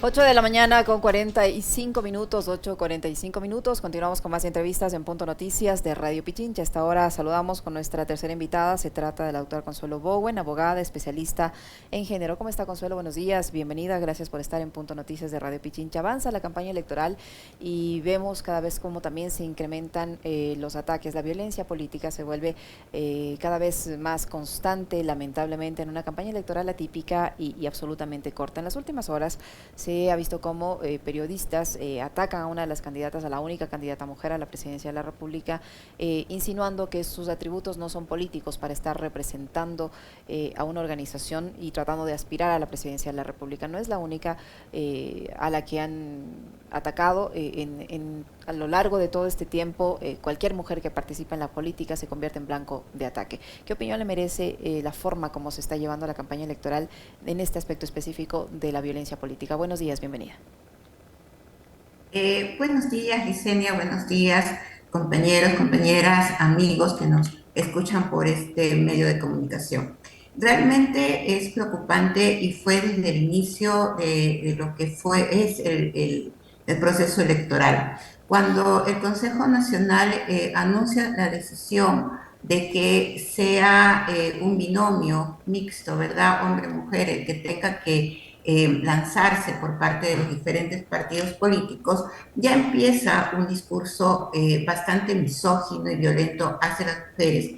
8 de la mañana con 45 minutos, 8:45 minutos. Continuamos con más entrevistas en Punto Noticias de Radio Pichincha. Hasta ahora saludamos con nuestra tercera invitada. Se trata de la doctora Consuelo Bowen, abogada, especialista en género. ¿Cómo está, Consuelo? Buenos días, bienvenida. Gracias por estar en Punto Noticias de Radio Pichincha. Avanza la campaña electoral y vemos cada vez cómo también se incrementan los ataques. La violencia política se vuelve cada vez más constante, lamentablemente, en una campaña electoral atípica y absolutamente corta. En las últimas horas se ha visto cómo periodistas atacan a una de las candidatas, a la única candidata mujer a la presidencia de la República, insinuando que sus atributos no son políticos para estar representando a una organización y tratando de aspirar a la presidencia de la República. No es la única a la que han atacado a lo largo de todo este tiempo. Cualquier mujer que participa en la política se convierte en blanco de ataque. ¿Qué opinión le merece la forma como se está llevando la campaña electoral en este aspecto específico de la violencia política? Buenos días, bienvenida. Buenos días, Licenia, buenos días, compañeros, compañeras, amigos que nos escuchan por este medio de comunicación. Realmente es preocupante y fue desde el inicio de lo que es el proceso electoral. Cuando el Consejo Nacional anuncia la decisión de que sea un binomio mixto, ¿verdad? Hombre-mujer, el que tenga que lanzarse por parte de los diferentes partidos políticos, ya empieza un discurso bastante misógino y violento hacia las mujeres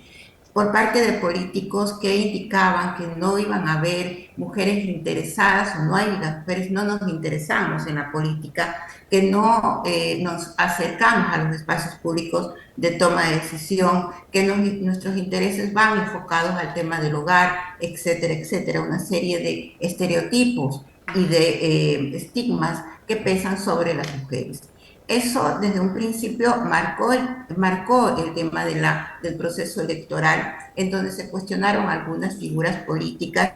por parte de políticos que indicaban que no iban a haber mujeres interesadas o no hay, las mujeres no nos interesamos en la política, que no nos acercamos a los espacios públicos de toma de decisión, que nuestros intereses van enfocados al tema del hogar, etcétera, etcétera, una serie de estereotipos y de estigmas que pesan sobre las mujeres. Eso desde un principio marcó el tema del proceso electoral, en donde se cuestionaron algunas figuras políticas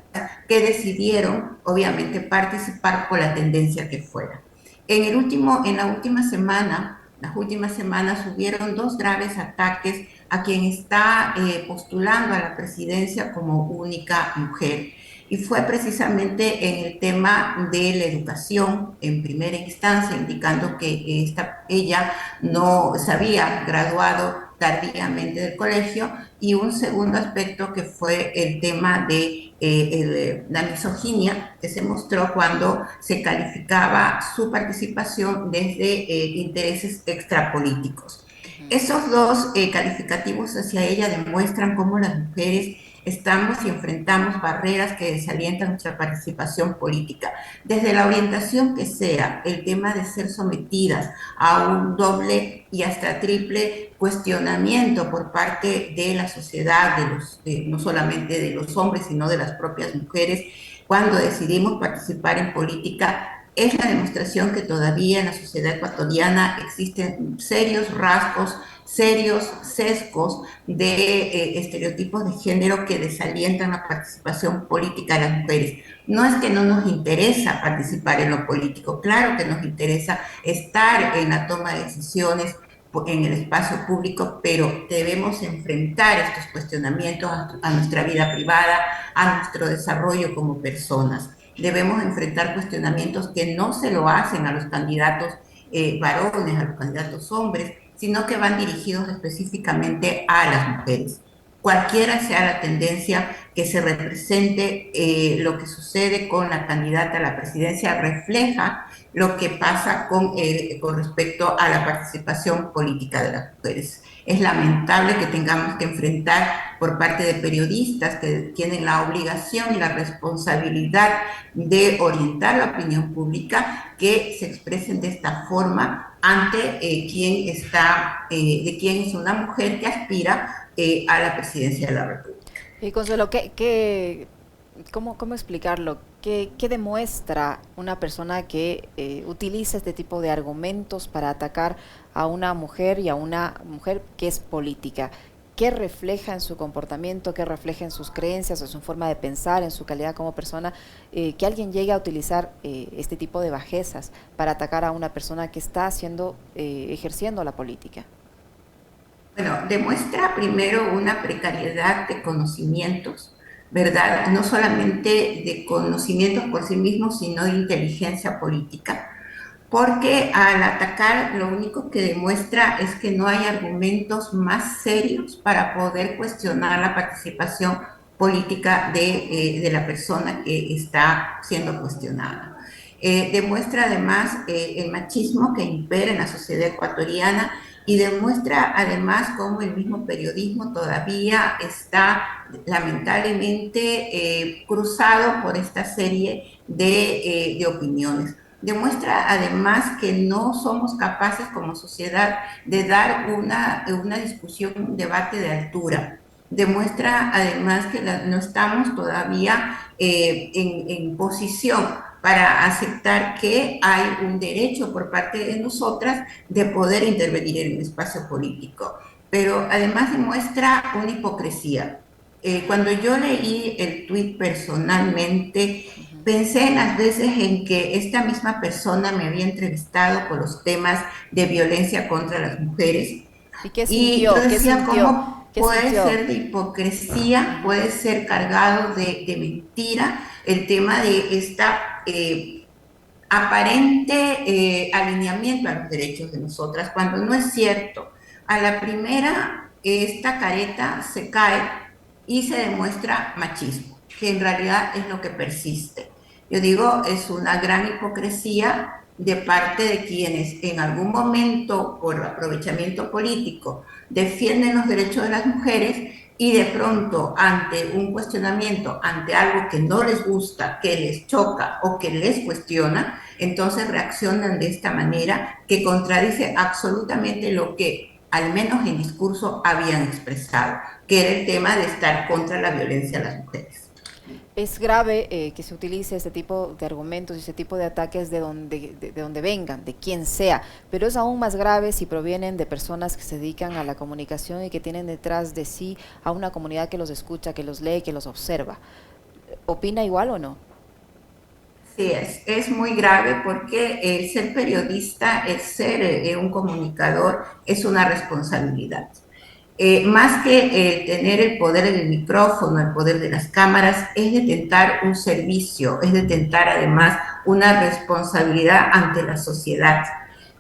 que decidieron, obviamente, participar por la tendencia que fuera. En la última semana, las últimas semanas hubieron dos graves ataques a quien está postulando a la presidencia como única mujer. Y fue precisamente en el tema de la educación en primera instancia, indicando que ella no se había graduado tardíamente del colegio, y un segundo aspecto que fue el tema de la misoginia que se mostró cuando se calificaba su participación desde intereses extrapolíticos. Esos dos calificativos hacia ella demuestran cómo las mujeres estamos y enfrentamos barreras que desalientan nuestra participación política. Desde la orientación que sea, el tema de ser sometidas a un doble y hasta triple cuestionamiento por parte de la sociedad, no solamente de los hombres, sino de las propias mujeres, cuando decidimos participar en política, es la demostración que todavía en la sociedad ecuatoriana existen serios rasgos, serios sesgos de estereotipos de género que desalientan la participación política de las mujeres. No es que no nos interesa participar en lo político, claro que nos interesa estar en la toma de decisiones en el espacio público, pero debemos enfrentar estos cuestionamientos a nuestra vida privada, a nuestro desarrollo como personas. Debemos enfrentar cuestionamientos que no se lo hacen a los candidatos varones, a los candidatos hombres, sino que van dirigidos específicamente a las mujeres. Cualquiera sea la tendencia que se represente, lo que sucede con la candidata a la presidencia refleja lo que pasa con respecto a la participación política de las mujeres. Es lamentable que tengamos que enfrentar por parte de periodistas que tienen la obligación y la responsabilidad de orientar la opinión pública, que se expresen de esta forma ante de quién es una mujer que aspira a la presidencia de la República. Y Consuelo, cómo explicarlo? ¿Qué demuestra una persona que utiliza este tipo de argumentos para atacar a una mujer y a una mujer que es política? ¿Qué refleja en su comportamiento? ¿Qué refleja en sus creencias, en su forma de pensar, en su calidad como persona? Que alguien llegue a utilizar este tipo de bajezas para atacar a una persona que está ejerciendo la política. Bueno, demuestra primero una precariedad de conocimientos, ¿verdad? No solamente de conocimientos por sí mismos, sino de inteligencia política, porque al atacar lo único que demuestra es que no hay argumentos más serios para poder cuestionar la participación política de la persona que está siendo cuestionada. Demuestra además el machismo que impera en la sociedad ecuatoriana y demuestra además cómo el mismo periodismo todavía está lamentablemente cruzado por esta serie de opiniones. Demuestra además que no somos capaces como sociedad de dar una discusión, un debate de altura. Demuestra además que no estamos todavía en posición para aceptar que hay un derecho por parte de nosotras de poder intervenir en el espacio político. Pero además demuestra una hipocresía. Cuando yo leí el tuit personalmente, pensé en las veces en que esta misma persona me había entrevistado por los temas de violencia contra las mujeres ¿Y qué y yo sintió? ¿Qué decía, sintió? ¿cómo ¿Qué puede sintió? ser de hipocresía, puede ser cargado de mentira el tema de esta aparente alineamiento a los derechos de nosotras, cuando no es cierto? A la primera, esta careta se cae y se demuestra machismo, que en realidad es lo que persiste. Yo digo, es una gran hipocresía de parte de quienes en algún momento, por aprovechamiento político, defienden los derechos de las mujeres y de pronto ante un cuestionamiento, ante algo que no les gusta, que les choca o que les cuestiona, entonces reaccionan de esta manera que contradice absolutamente lo que al menos en discurso habían expresado, que era el tema de estar contra la violencia a las mujeres. Es grave que se utilice este tipo de argumentos y este tipo de ataques de donde vengan, de quien sea, pero es aún más grave si provienen de personas que se dedican a la comunicación y que tienen detrás de sí a una comunidad que los escucha, que los lee, que los observa. ¿Opina igual o no? Sí, es muy grave porque el ser periodista, el ser un comunicador, es una responsabilidad. Más que tener el poder del micrófono, el poder de las cámaras, es detentar un servicio, es detentar además una responsabilidad ante la sociedad.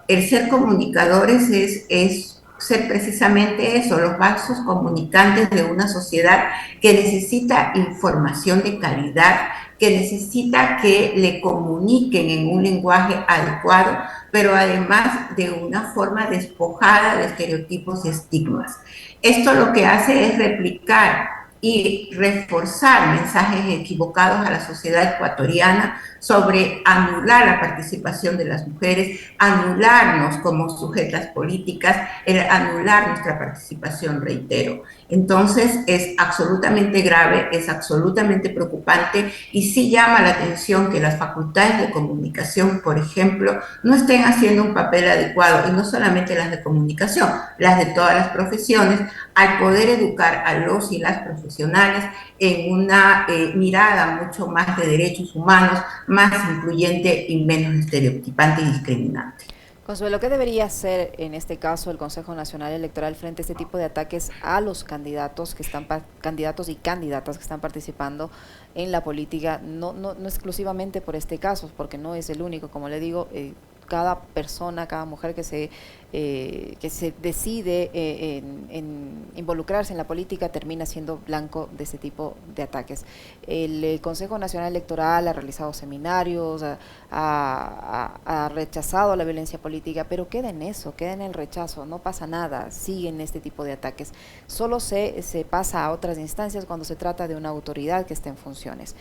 El ser comunicadores es ser precisamente eso, los vasos comunicantes de una sociedad que necesita información de calidad, que necesita que le comuniquen en un lenguaje adecuado, pero además de una forma despojada de estereotipos y estigmas. Esto lo que hace es replicar y reforzar mensajes equivocados a la sociedad ecuatoriana sobre anular la participación de las mujeres, anularnos como sujetas políticas, anular nuestra participación, reitero. Entonces es absolutamente grave, es absolutamente preocupante y sí llama la atención que las facultades de comunicación, por ejemplo, no estén haciendo un papel adecuado, y no solamente las de comunicación, las de todas las profesiones, al poder educar a los y las profesionales en una mirada mucho más de derechos humanos, más incluyente y menos estereotipante y discriminante. Consuelo, ¿qué debería hacer en este caso el Consejo Nacional Electoral frente a este tipo de ataques a los candidatos que están candidatos y candidatas que están participando en la política, no exclusivamente por este caso, porque no es el único, como le digo, cada persona, cada mujer que se decide en involucrarse en la política termina siendo blanco de este tipo de ataques. El Consejo Nacional Electoral ha realizado seminarios, ha rechazado la violencia política, pero queda en eso, queda en el rechazo, no pasa nada, siguen este tipo de ataques. Solo se pasa a otras instancias cuando se trata de una autoridad que esté en funciones.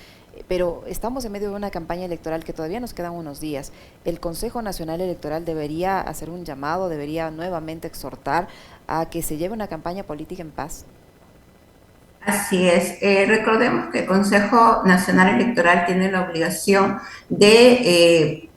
Pero estamos en medio de una campaña electoral que todavía nos quedan unos días. El Consejo Nacional Electoral debería hacer un llamado, debería nuevamente exhortar a que se lleve una campaña política en paz. Así es. Recordemos que el Consejo Nacional Electoral tiene la obligación de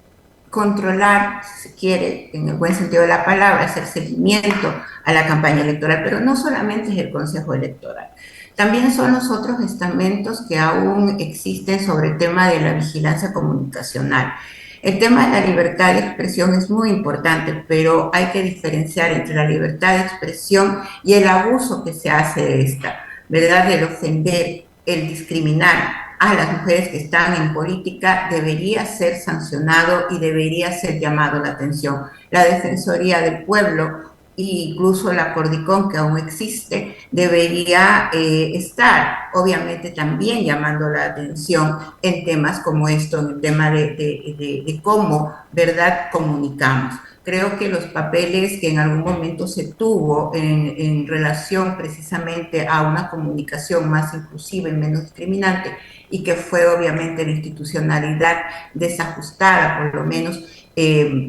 controlar, si se quiere, en el buen sentido de la palabra, hacer seguimiento a la campaña electoral, pero no solamente es el Consejo Electoral. También son los otros estamentos que aún existen sobre el tema de la vigilancia comunicacional. El tema de la libertad de expresión es muy importante, pero hay que diferenciar entre la libertad de expresión y el abuso que se hace de esta, ¿verdad? Del ofender el discriminar a las mujeres que están en política debería ser sancionado y debería ser llamado la atención. La Defensoría del Pueblo e incluso la Cordicón, que aún existe, debería estar, obviamente, también llamando la atención en temas como esto, en el tema de cómo, ¿verdad?, comunicamos. Creo que los papeles que en algún momento se tuvo en relación precisamente a una comunicación más inclusiva y menos discriminante, y que fue obviamente la institucionalidad desajustada, por lo menos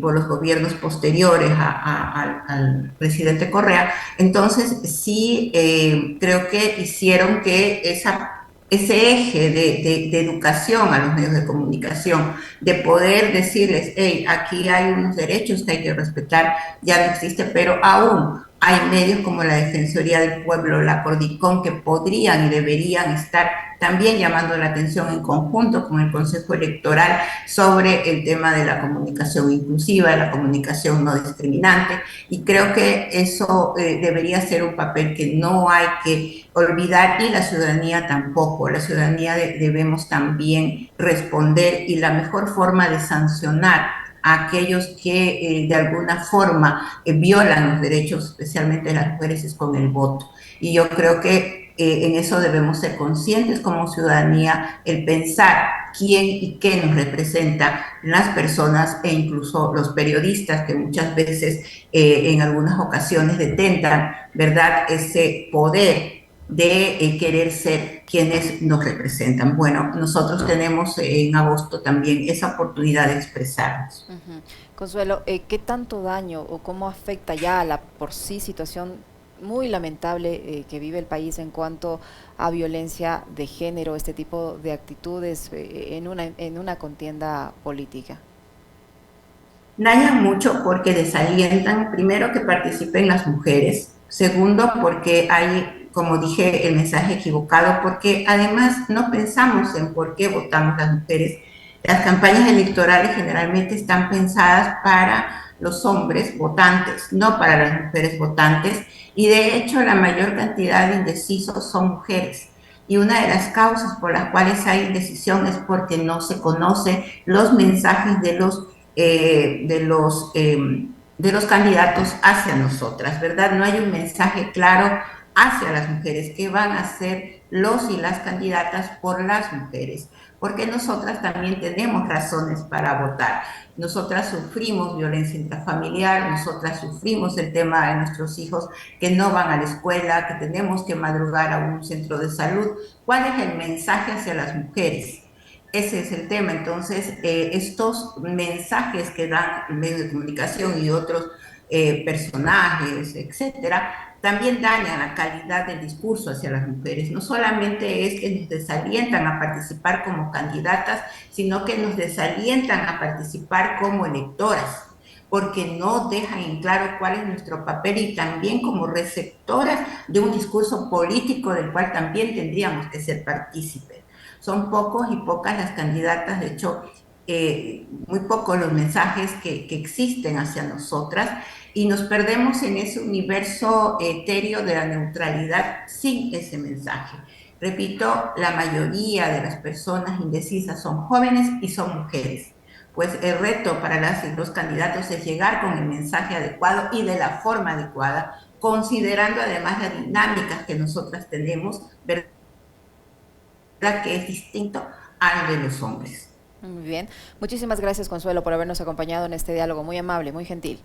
por los gobiernos posteriores al presidente Correa. Entonces, sí, creo que hicieron que ese eje de educación a los medios de comunicación, de poder decirles, hey, aquí hay unos derechos que hay que respetar, ya no existe, pero aún hay medios como la Defensoría del Pueblo, la Cordicón, que podrían y deberían estar también llamando la atención en conjunto con el Consejo Electoral sobre el tema de la comunicación inclusiva, de la comunicación no discriminante, y creo que eso debería ser un papel que no hay que olvidar, y la ciudadanía tampoco. La ciudadanía debemos también responder, y la mejor forma de sancionar a aquellos que de alguna forma violan los derechos, especialmente de las mujeres, es con el voto. Y yo creo que en eso debemos ser conscientes como ciudadanía, el pensar quién y qué nos representa las personas, e incluso los periodistas, que muchas veces en algunas ocasiones detentan, ¿verdad?, ese poder de querer ser quienes nos representan. Bueno, nosotros tenemos en agosto también esa oportunidad de expresarnos. Consuelo, ¿qué tanto daño o cómo afecta ya a la por sí situación muy lamentable que vive el país en cuanto a violencia de género, este tipo de actitudes en una contienda política? Dañan mucho porque desalientan, primero, que participen las mujeres; segundo, porque hay, como dije, el mensaje equivocado, porque además no pensamos en por qué votamos las mujeres. Las campañas electorales generalmente están pensadas para los hombres votantes, no para las mujeres votantes, y de hecho la mayor cantidad de indecisos son mujeres. Y una de las causas por las cuales hay indecisión es porque no se conocen los mensajes de los candidatos hacia nosotras, ¿verdad? No hay un mensaje claro hacia las mujeres, que van a ser los y las candidatas por las mujeres, porque nosotras también tenemos razones para votar. Nosotras sufrimos violencia intrafamiliar, nosotras sufrimos el tema de nuestros hijos que no van a la escuela, que tenemos que madrugar a un centro de salud. ¿Cuál es el mensaje hacia las mujeres? Ese es el tema. Entonces, estos mensajes que dan medios de comunicación y otros personajes, etcétera, también dañan la calidad del discurso hacia las mujeres. No solamente es que nos desalientan a participar como candidatas, sino que nos desalientan a participar como electoras, porque no dejan en claro cuál es nuestro papel, y también como receptoras de un discurso político del cual también tendríamos que ser partícipes. Son pocos y pocas las candidatas, de hecho, muy pocos los mensajes que existen hacia nosotras, y nos perdemos en ese universo etéreo de la neutralidad sin ese mensaje. Repito, la mayoría de las personas indecisas son jóvenes y son mujeres. Pues el reto para las y los candidatos es llegar con el mensaje adecuado y de la forma adecuada, considerando además las dinámicas que nosotras tenemos, ¿verdad?, que es distinto al de los hombres. Muy bien. Muchísimas gracias, Consuelo, por habernos acompañado en este diálogo. Muy amable, muy gentil.